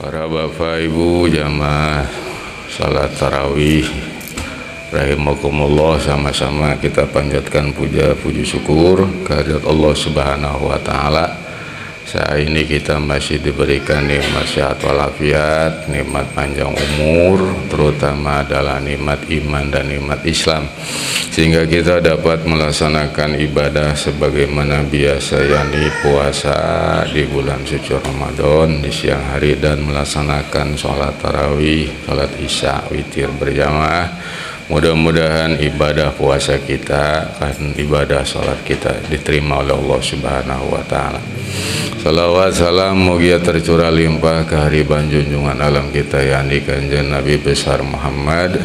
Para bapak ibu jamaah salat tarawih rahimakumullah, sama-sama kita panjatkan puji syukur kehadirat Allah Subhanahu wa taala. Saat ini kita masih diberikan nikmat sehat walafiat, nikmat panjang umur, terutama adalah nikmat iman dan nikmat Islam, sehingga kita dapat melaksanakan ibadah sebagaimana biasa, yakni puasa di bulan suci Ramadan di siang hari dan melaksanakan sholat tarawih, sholat isya, witir berjamaah. Mudah-mudahan ibadah puasa kita dan ibadah sholat kita diterima oleh Allah Subhanahu wa taala. Salawat salam mugia tercurah limpah ke hariban junjungan alam kita, yakni kanjeng Nabi besar Muhammad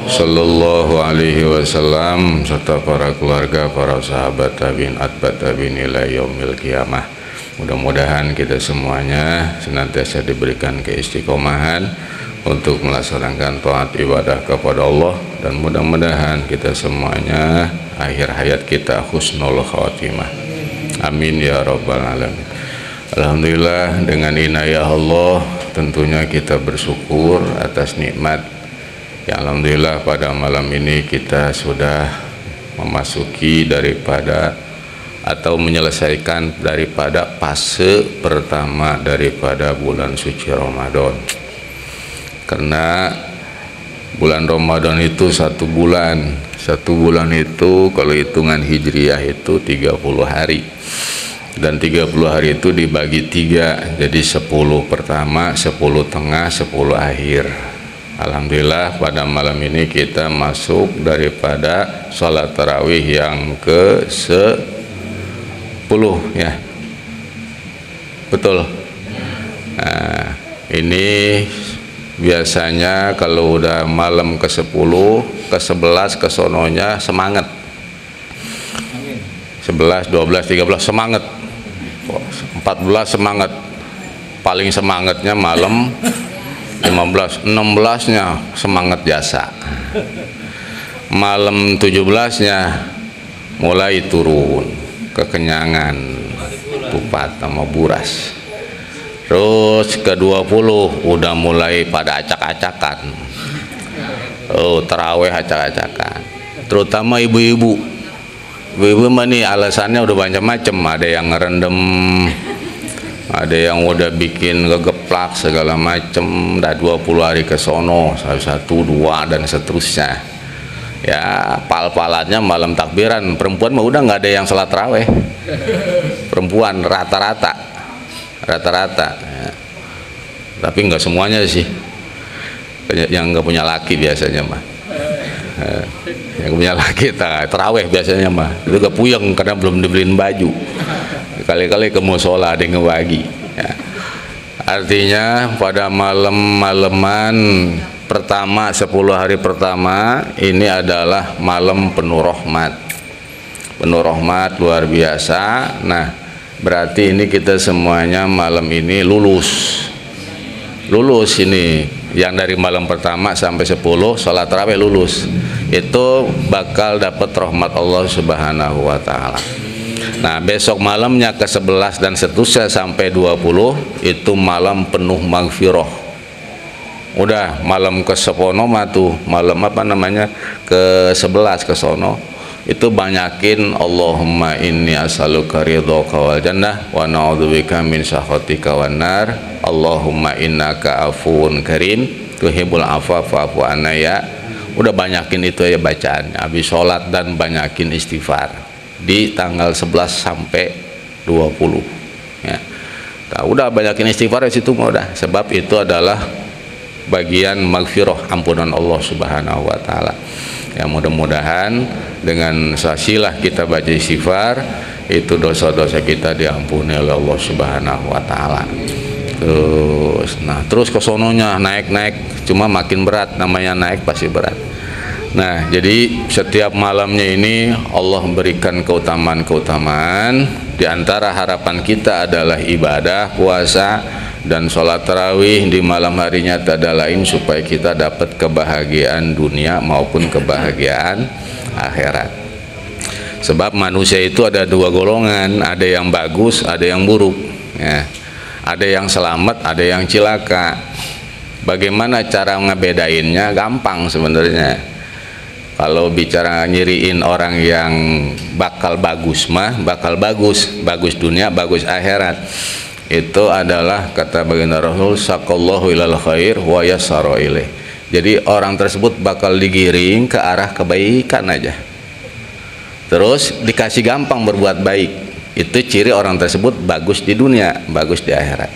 sallallahu alaihi wasallam, serta para keluarga, para sahabat, tabi'in, atba' tabi'in ila yaumil qiyamah. Mudah-mudahan kita semuanya senantiasa diberikan keistiqomahan untuk melaksanakan taat ibadah kepada Allah, dan mudah-mudahan kita semuanya akhir hayat kita husnul khatimah. Amin ya rabbal alamin. Alhamdulillah, dengan inayah Allah tentunya kita bersyukur atas nikmat ya. Alhamdulillah pada malam ini kita sudah memasuki daripada atau menyelesaikan daripada fase pertama daripada bulan suci Ramadan. Karena bulan Ramadan itu satu bulan itu kalau hitungan hijriah itu 30 hari, dan 30 hari itu dibagi 3, jadi 10 pertama, 10 tengah, 10 akhir. Alhamdulillah pada malam ini kita masuk daripada sholat tarawih yang ke 10 ya, betul. Nah, ini biasanya kalau udah malam ke 10, ke 11, ke sononya semangat. 11, 12, 13 semangat. 14 semangat. Paling semangatnya malam 15, 16-nya semangat jasa. Malam 17-nya mulai turun kekenyangan, tupat sama buras. Terus ke 20 udah mulai pada acak-acakan. Tarawih acak-acakan. Terutama ibu-ibu. Ibu-ibu nih alasannya udah macam-macam. Ada yang ngerendam, ada yang udah bikin kegeplak segala macam. Udah 20 hari ke sono, 1, 2 dan seterusnya. Ya, pal-palannya malam takbiran. Perempuan mah udah nggak ada yang salat tarawih. Perempuan rata-rata ya. Tapi nggak semuanya sih, yang nggak punya laki biasanya mah. Yang punya laki taraweh biasanya mah itu gak puyeng karena belum dibeliin baju, kali-kali ke musola ada yang ngebagi ya. Artinya pada malam-malaman pertama 10 hari pertama ini adalah malam penuh rahmat luar biasa. Nah, berarti ini kita semuanya malam ini lulus ini, yang dari malam pertama sampai 10 sholat tarawih lulus, itu bakal dapat rahmat Allah Subhanahu wa taala. Nah, besok malamnya ke 11 dan seterusnya sampai 20 itu malam penuh maghfirah. Udah malam ke 10 mah tuh malam apa namanya ke 11 ke sono itu banyakin Allahumma inni as'aluka ridhaka wal jannah wa na'udzubika min sakhatika wan nar. Allahumma innaka afuwun karim tuhibbul afwa fa'fu anna ya. Udah banyakin itu ya bacaannya habis sholat, dan banyakin istighfar di tanggal 11 sampai 20 ya. Nah, udah banyakin istighfar di situ udah, sebab itu adalah bagian maghfirah, ampunan Allah Subhanahu wa taala. Ya, mudah-mudahan dengan sasilah kita baca istighfar itu dosa-dosa kita diampuni oleh Allah Subhanahu wa taala. Terus kesononya naik-naik, cuma makin berat, namanya naik pasti berat. Nah, jadi setiap malamnya ini Allah memberikan keutamaan-keutamaan. Di antara harapan kita adalah ibadah puasa dan sholat tarawih di malam harinya tak ada lain supaya kita dapat kebahagiaan dunia maupun kebahagiaan akhirat. Sebab manusia itu ada dua golongan, ada yang bagus, ada yang buruk ya. ada yang selamat, ada yang cilaka. Bagaimana cara ngebedainnya? Gampang sebenarnya. Kalau bicara nyiriin orang yang bakal bagus mah, bakal bagus, bagus dunia, bagus akhirat. Itu adalah kata baginda Rasul, saqallahu ilal khair wa yassara ilaih. Jadi orang tersebut bakal digiring ke arah kebaikan aja. Terus dikasih gampang berbuat baik. Itu ciri orang tersebut bagus di dunia, bagus di akhirat.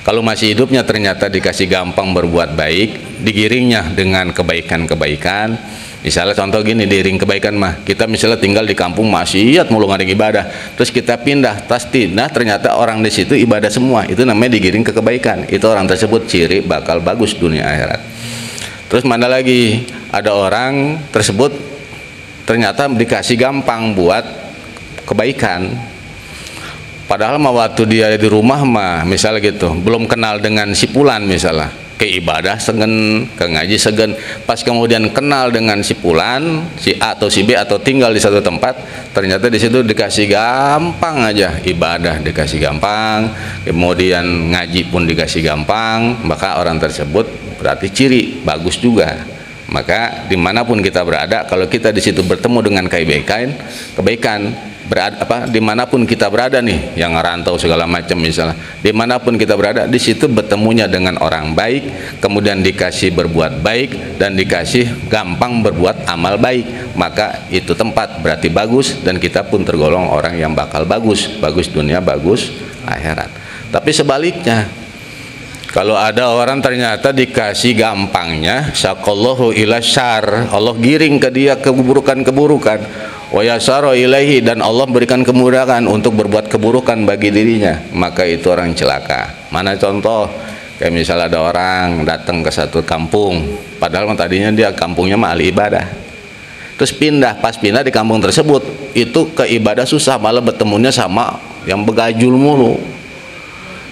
Kalau masih hidupnya ternyata dikasih gampang berbuat baik, digiringnya dengan kebaikan-kebaikan. Misalnya contoh gini, diiring kebaikan mah, kita misalnya tinggal di kampung maksiat mulu nggak ada ibadah, terus kita pindah, ternyata orang di situ ibadah semua, itu namanya digiring ke kebaikan. Itu orang tersebut ciri bakal bagus dunia akhirat. Terus mana lagi, ada orang tersebut ternyata dikasih gampang buat kebaikan, padahal mah waktu dia di rumah mah misalnya gitu, belum kenal dengan si fulan, misalnya ke ibadah segen, ke ngaji segen, pas kemudian kenal dengan si fulan, si A atau si B, atau tinggal di satu tempat, ternyata di situ dikasih gampang aja ibadah, dikasih gampang, kemudian ngaji pun dikasih gampang, maka orang tersebut berarti ciri bagus juga. Maka dimanapun kita berada, kalau kita di situ bertemu dengan kebaikan, dimanapun kita berada nih, yang rantau segala macam misalnya, dimanapun kita berada, di situ bertemunya dengan orang baik, kemudian dikasih berbuat baik dan dikasih gampang berbuat amal baik, maka itu tempat berarti bagus, dan kita pun tergolong orang yang bakal bagus, bagus dunia, bagus akhirat. Tapi sebaliknya, kalau ada orang ternyata dikasih gampangnya, saqallahu ila syar, Allah giring ke dia keburukan-keburukan, wa yasara ilaihi, dan Allah berikan kemudahan untuk berbuat keburukan bagi dirinya, maka itu orang celaka. Mana contoh? Kayak misalnya ada orang datang ke satu kampung, padahal tadinya dia kampungnya mah ahli ibadah, terus pindah, pas pindah di kampung tersebut itu ke ibadah susah, malah bertemunya sama yang begajul mulu,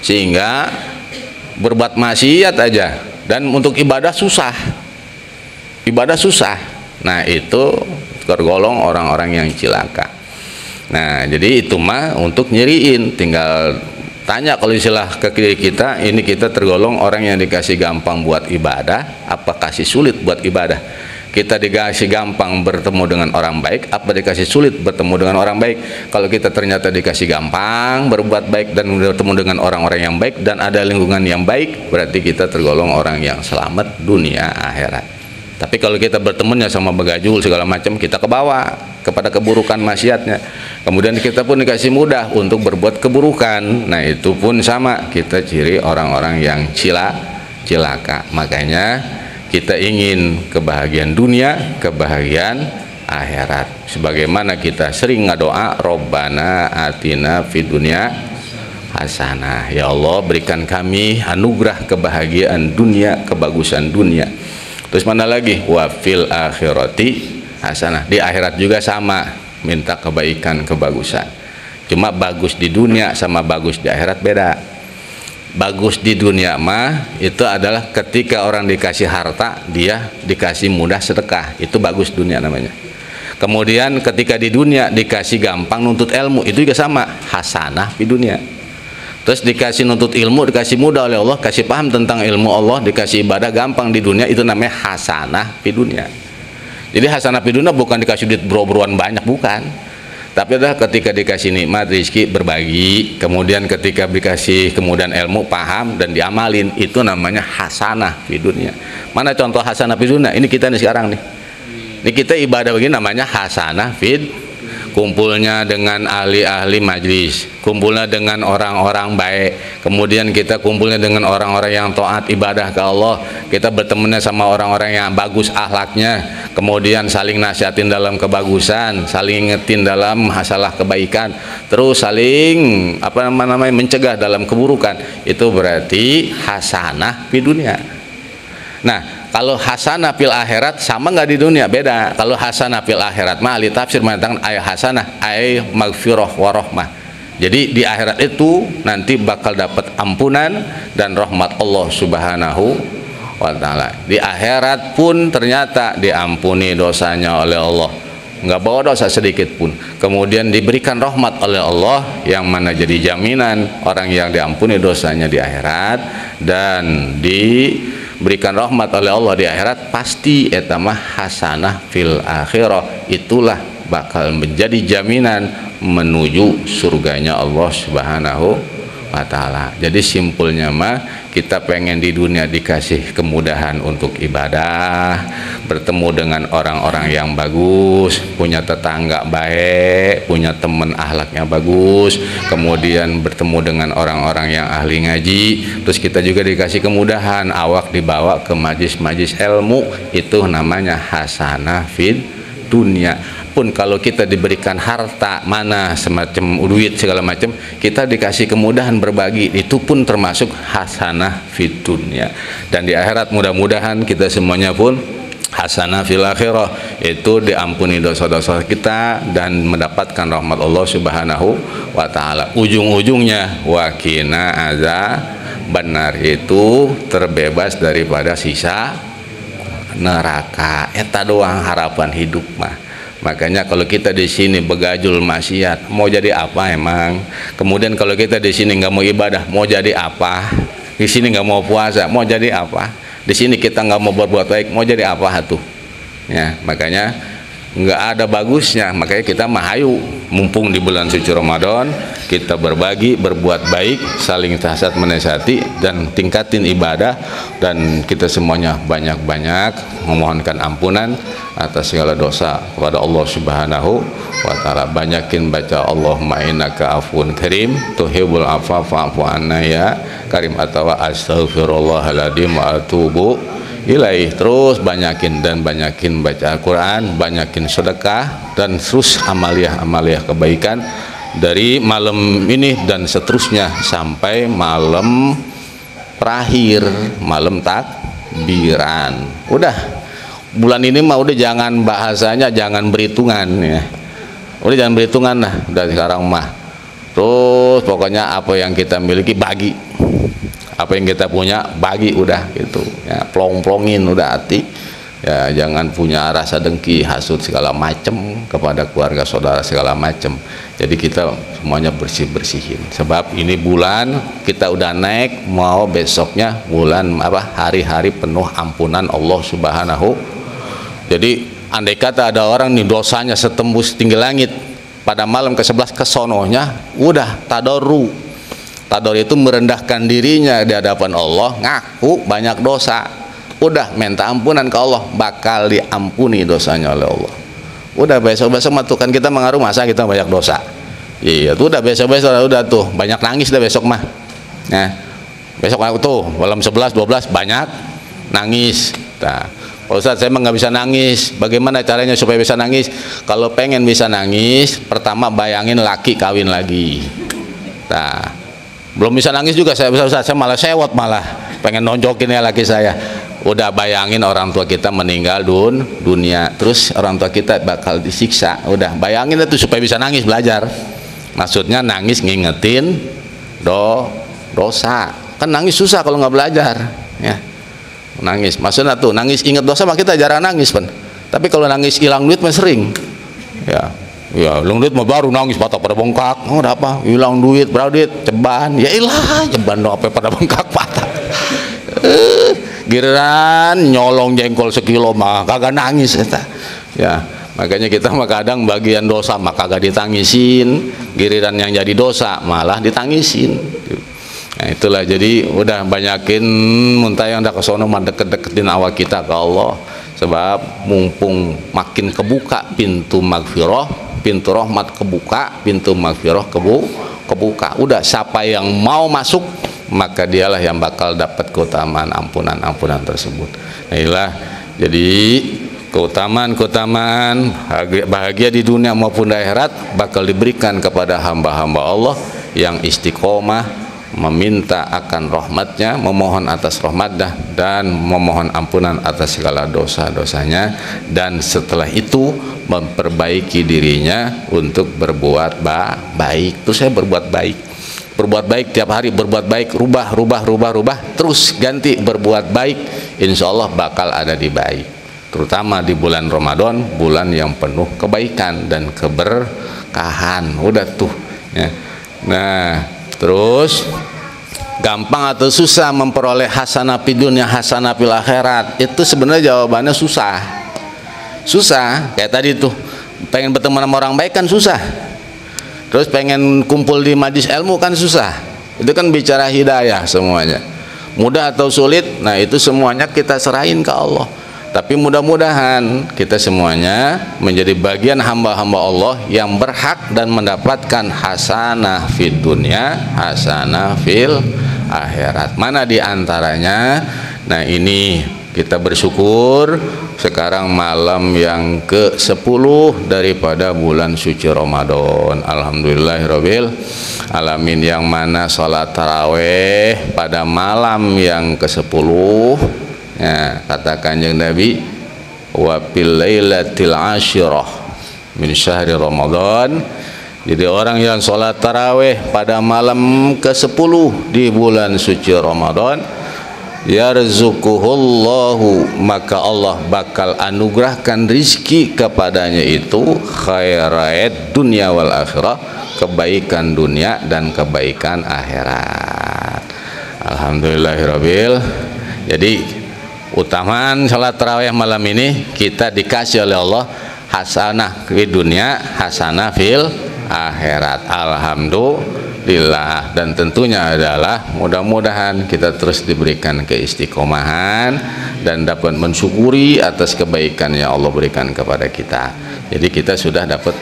sehingga berbuat maksiat aja, dan untuk ibadah susah, nah itu tergolong orang-orang yang cilaka. Nah jadi itu mah untuk nyiriin, tinggal tanya kalau istilah ke diri kita, ini kita tergolong orang yang dikasih gampang buat ibadah apa kasih sulit buat ibadah? Kita dikasih gampang bertemu dengan orang baik apa dikasih sulit bertemu dengan orang baik? Kalau kita ternyata dikasih gampang berbuat baik dan bertemu dengan orang-orang yang baik dan ada lingkungan yang baik, berarti kita tergolong orang yang selamat dunia akhirat. Tapi kalau kita bertemunya sama begajul segala macam, kita kebawa kepada keburukan maksiatnya, kemudian kita pun dikasih mudah untuk berbuat keburukan, nah itu pun sama, kita ciri orang-orang yang cilaka. Makanya kita ingin kebahagiaan dunia, kebahagiaan akhirat. Sebagaimana kita sering ngadoa, Robbana atina fid dunya hasanah. Ya Allah, berikan kami anugerah kebahagiaan dunia, kebagusan dunia. Terus mana lagi? Wa fil akhirati hasanah. Di akhirat juga sama, minta kebaikan, kebagusan. Cuma bagus di dunia sama bagus di akhirat beda. Bagus di dunia mah itu adalah ketika orang dikasih harta, dia dikasih mudah sedekah, itu bagus dunia namanya. Kemudian ketika di dunia dikasih gampang nuntut ilmu, itu juga sama, hasanah di dunia. Terus dikasih nuntut ilmu, dikasih mudah oleh Allah, kasih paham tentang ilmu Allah, dikasih ibadah gampang di dunia, itu namanya hasanah di dunia. Jadi hasanah di dunia bukan dikasih duit bro-broan banyak, bukan. Tapi adalah ketika dikasih nikmat rezeki berbagi, kemudian ketika dikasih kemudian ilmu paham dan diamalin, itu namanya hasanah di dunia. Mana contoh hasanah di dunia? Ini kita nih sekarang nih. Ini kita ibadah begini namanya hasanah fid, kumpulnya dengan ahli-ahli majlis, kumpulnya dengan orang-orang baik, kemudian kita kumpulnya dengan orang-orang yang taat ibadah ke Allah, kita bertemunya sama orang-orang yang bagus akhlaknya, kemudian saling nasihatin dalam kebagusan, saling ingetin dalam masalah kebaikan, terus saling mencegah dalam keburukan, itu berarti hasanah di dunia. Nah, kalau hasanah fil akhirat sama nggak di dunia? Beda. Kalau hasanah fil akhirat mah ahli tafsir mengatakan ayat hasanah ay maghfirah wa rahmah. Jadi di akhirat itu nanti bakal dapat ampunan dan rahmat Allah Subhanahu wa taala. Di akhirat pun ternyata diampuni dosanya oleh Allah, nggak bawa dosa sedikit pun. Kemudian diberikan rahmat oleh Allah yang mana jadi jaminan orang yang diampuni dosanya di akhirat, dan diberikan rahmat oleh Allah di akhirat pasti eta mah hasanah fil akhirah, itulah bakal menjadi jaminan menuju surganya Allah Subhanahu wa ta'ala. Jadi simpulnya mah kita pengen di dunia dikasih kemudahan untuk ibadah, bertemu dengan orang-orang yang bagus, punya tetangga baik, punya teman akhlaknya bagus, kemudian bertemu dengan orang-orang yang ahli ngaji, terus kita juga dikasih kemudahan awak dibawa ke majlis-majlis ilmu, itu namanya hasanah fid dunia. Pun kalau kita diberikan harta mana semacam duit segala macam, kita dikasih kemudahan berbagi, itu pun termasuk hasanah fid dunya. Dan di akhirat mudah-mudahan kita semuanya pun hasanah fil akhirah, itu diampuni dosa-dosa kita dan mendapatkan rahmat Allah Subhanahu wa ta'ala. Ujung-ujungnya wakina azab benar, itu terbebas daripada sisa neraka. Eta doang harapan hidup mah. Makanya kalau kita di sini begajul maksiat, mau jadi apa emang? Kemudian kalau kita di sini nggak mau ibadah, mau jadi apa? Di sini nggak mau puasa, mau jadi apa? Di sini kita nggak mau berbuat baik, mau jadi apa tuh? Ya, makanya nggak ada bagusnya. Makanya kita mahayu, mumpung di bulan suci Ramadan, kita berbagi, berbuat baik, saling tahsad menasihati, dan tingkatin ibadah, dan kita semuanya banyak-banyak memohonkan ampunan atas segala dosa kepada Allah Subhanahu wa ta'ala. Banyakin baca Allahumma innaka afun karim tuhibbul afwa fa'fu anna ya karim, atau astaghfirullahaladzim wa atubu ilaih. Terus banyakin dan banyakin baca Al-Quran, banyakin sedekah, dan terus amaliah-amaliah kebaikan dari malam ini dan seterusnya sampai malam terakhir, malam takbiran. Udah bulan ini mah udah jangan bahasanya, jangan berhitungan ya. Udah jangan berhitungan lah dari sekarang mah. Terus pokoknya apa yang kita miliki bagi, apa yang kita punya bagi, udah gitu ya. Plong-plongin udah hati ya, jangan punya rasa dengki, hasut segala macem kepada keluarga saudara segala macem. Jadi kita semuanya bersih-bersihin, sebab ini bulan kita udah naik, mau besoknya bulan apa, hari-hari penuh ampunan Allah Subhanahu. Jadi andai kata ada orang nih dosanya setembus tinggi langit, pada malam ke-11 kesonohnya udah tadoru. Tador itu merendahkan dirinya di hadapan Allah, ngaku banyak dosa, udah minta ampunan ke Allah, bakal diampuni dosanya oleh Allah. Udah besok-besok mah tuh kan kita mengaruh masa kita banyak dosa. Iya tuh udah besok-besok udah tuh banyak nangis dah besok mah. Nah, besok aku tuh malam 11 12 banyak nangis. Nah, Pak Ustadz, saya emang nggak bisa nangis. Bagaimana caranya supaya bisa nangis? Kalau pengen bisa nangis, pertama bayangin laki kawin lagi. Nah, belum bisa nangis juga saya, Ustadz, saya malah sewot, malah pengen nonjokin ya laki saya. Udah bayangin orang tua kita meninggal dunia, terus orang tua kita bakal disiksa. Udah bayangin itu supaya bisa nangis, belajar. Maksudnya nangis ngingetin dosa. Kan nangis susah kalau nggak belajar, ya. Nangis maksudnya tuh nangis inget dosa mah kita jarang nangis kan, tapi kalau nangis hilang duit mah sering ya. Hilang duit mah baru nangis patah pada bengkak. Oh, ada apa? Hilang duit, berapa duit? Ceban. Ya ilah, ceban dong apa pada bengkak patah. Giliran nyolong jengkol sekilo mah kagak nangis eta. Ya, makanya kita mah kadang bagian dosa mah kagak ditangisin, giliran yang jadi dosa malah ditangisin. Nah, itulah, jadi udah banyakin muntah yang udah kesono mah deket-deketin awak kita ke Allah, sebab mumpung makin kebuka pintu magfirah, pintu rahmat kebuka, pintu magfirah kebuka. Udah siapa yang mau masuk maka dialah yang bakal dapat keutamaan ampunan tersebut. Nah, inilah jadi keutamaan bahagia di dunia maupun di akhirat bakal diberikan kepada hamba-hamba Allah yang istiqomah meminta akan rahmatnya, memohon atas rahmatnya, dan memohon ampunan atas segala dosa-dosanya, dan setelah itu memperbaiki dirinya untuk berbuat baik. Terus saya berbuat baik tiap hari, berbuat baik, rubah, terus ganti berbuat baik, insya Allah bakal ada di baik. terutama di bulan Ramadan, bulan yang penuh kebaikan dan keberkahan. Udah tuh ya. Nah, terus gampang atau susah memperoleh hasanah fid dunya hasanah fil akhirat? Itu sebenarnya jawabannya susah. Susah, kayak tadi tuh, pengen berteman sama orang baik kan susah. Terus pengen kumpul di majlis ilmu kan susah. Itu kan bicara hidayah semuanya. Mudah atau sulit, nah itu semuanya kita serahin ke Allah. Tapi mudah-mudahan kita semuanya menjadi bagian hamba-hamba Allah yang berhak dan mendapatkan hasanah fid dunya, hasanah fil akhirat. Mana di antaranya? Nah, ini kita bersyukur sekarang malam yang ke-10 daripada bulan suci Ramadan. Alhamdulillahirabbil alamin, yang mana salat tarawih pada malam yang ke-10 ya, kata Kanjeng Nabi, wa fil lailatil asyirah min syahri Ramadan. Jadi orang yang sholat tarawih pada malam ke-10 di bulan suci Ramadan, yarzuquhullahu, maka Allah bakal anugerahkan rizki kepadanya itu khairat dunia wal akhirah, kebaikan dunia dan kebaikan akhirat. Alhamdulillahirabbil. Jadi utamaan salat tarawih malam ini kita dikasih oleh Allah hasanah di dunia, hasanah fil akhirat. Alhamdulillah. Dan tentunya adalah mudah-mudahan kita terus diberikan keistiqomahan dan dapat mensyukuri atas kebaikan yang Allah berikan kepada kita. Jadi kita sudah dapat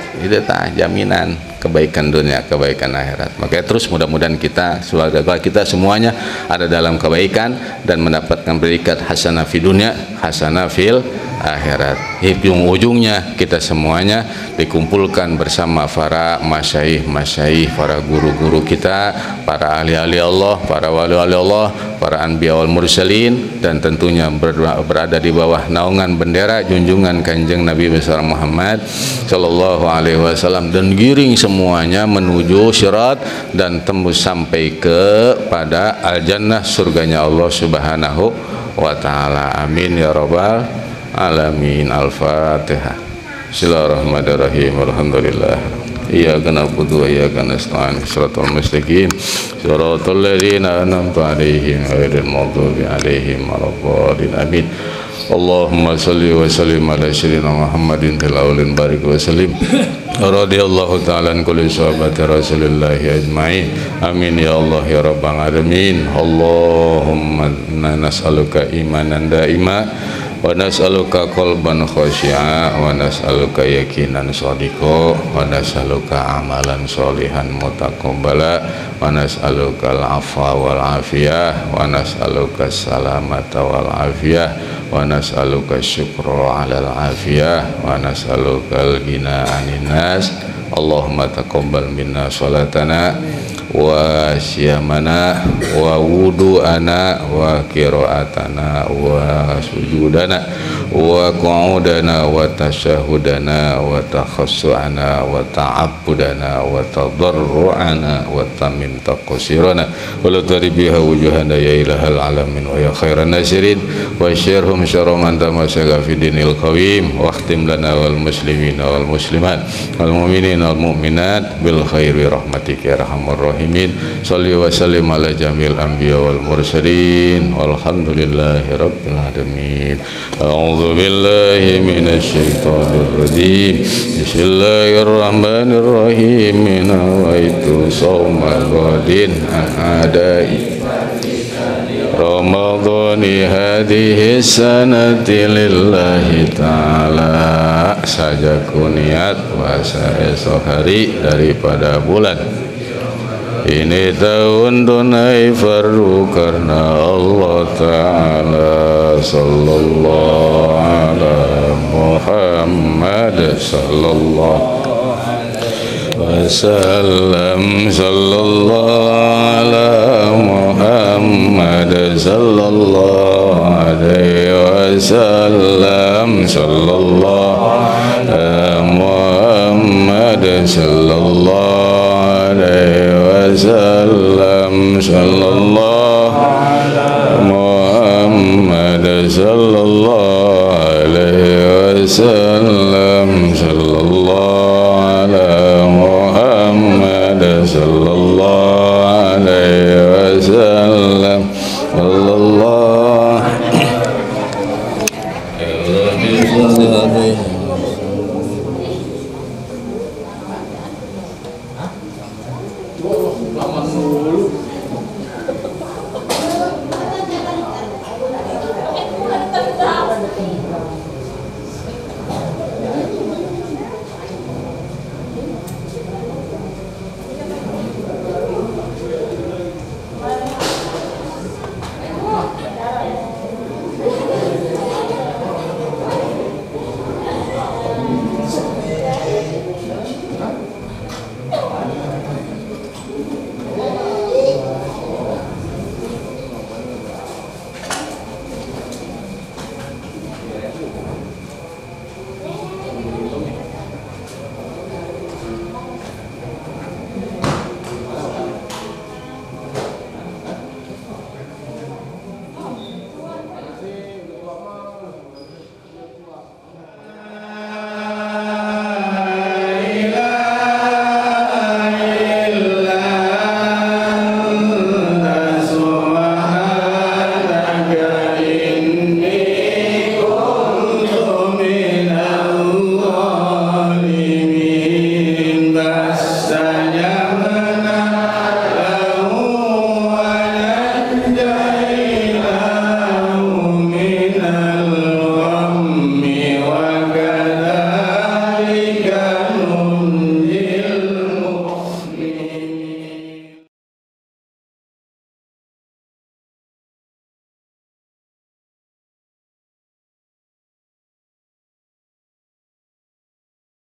jaminan kebaikan dunia, kebaikan akhirat. Makanya terus mudah-mudahan kita, keluarga kita semuanya ada dalam kebaikan dan mendapatkan predikat hasanah fid dunya, hasanah fil akhirat. Ujung-ujungnya kita semuanya dikumpulkan bersama para masyayikh, para guru-guru kita, para ahli-ahli Allah, para wali-wali Allah, para anbiya wal mursalin, dan tentunya berada di bawah naungan bendera junjungan Kanjeng Nabi besar Muhammad sallallahu alaihi wasallam, dan giring semuanya menuju syirat dan tembus sampai kepada al-jannah, surganya Allah subhanahu wa ta'ala. Amin ya rabbal alamin. Al-Fatihah. Bismillahirrahmanirrahim. Alhamdulillah. Iyyaka na'budu wa iyyaka nasta'in. Shiratal mustaqim. Shiratal ladzina an'amta 'alaihim ghairil maghdubi 'alaihim waladdallin. Amin. Allahumma shalli wa sallim ala sayyidina Muhammadin fil awwalin barik wa sallim. Radhiyallahu ta'ala an kulli sahabati Rasulillah ajma'in. Amin ya Allah ya rabbal alamin. Allahumma nas'aluka imanan da'ima wa nas'aluka qalban khashi'a wa nas'aluka yaqinan shadiqa wa nas'aluka amalan sholihan mutaqabbala wa nas'aluka al-'afwa wal 'afiyah wa nas'aluka salamata wal 'afiyah wa nas'aluka syukra 'alal 'afiyah wa nas'aluka al-ghina 'anil nas. Allahumma taqabbal minna salatana wa siyamana wa wudu'ana wa qira'atana wa sujudana wa qu'udana wa tasyahudana wa takhassu'ana wa ta'abbudana wa tadarru'ana wa tamim taqsirana wa la taribiha wujuhana ya ilahal alamin wa ya khairan nasirin wa syirhum syarra man tamasaka fi dinil qawim wa khtim lana wal muslimin wal muslimat wal mu'minin wal mu'minat bil khairi rahmatika ya arhamar rahimin. Shalli wa sallim ala jamil anbiya wal mursalin walhamdulillahi rabbil alamin. A'udzu billahi minasy syaithanir rajim. Bismillahirrahmanirrahim. Nawaitu shauma ghadin adai Ramadhani hadhihi sanati lillahi ta'ala. Saja kuniat puasa esok hari daripada bulan ini, tahun tunai fardu karena Allah Ta'ala. Sallallahu ala Muhammad sallallahu wasallam. Sallallahu ala Muhammad sallallahu alaihi wasallam. Sallallahu ala Muhammad sallallahu alaihi wasallam. Sallallahu Muhammad sallallahu alaihi wasallam. Sallallahu ala Muhammad sallallahu alaihi wasallam. Sallallahu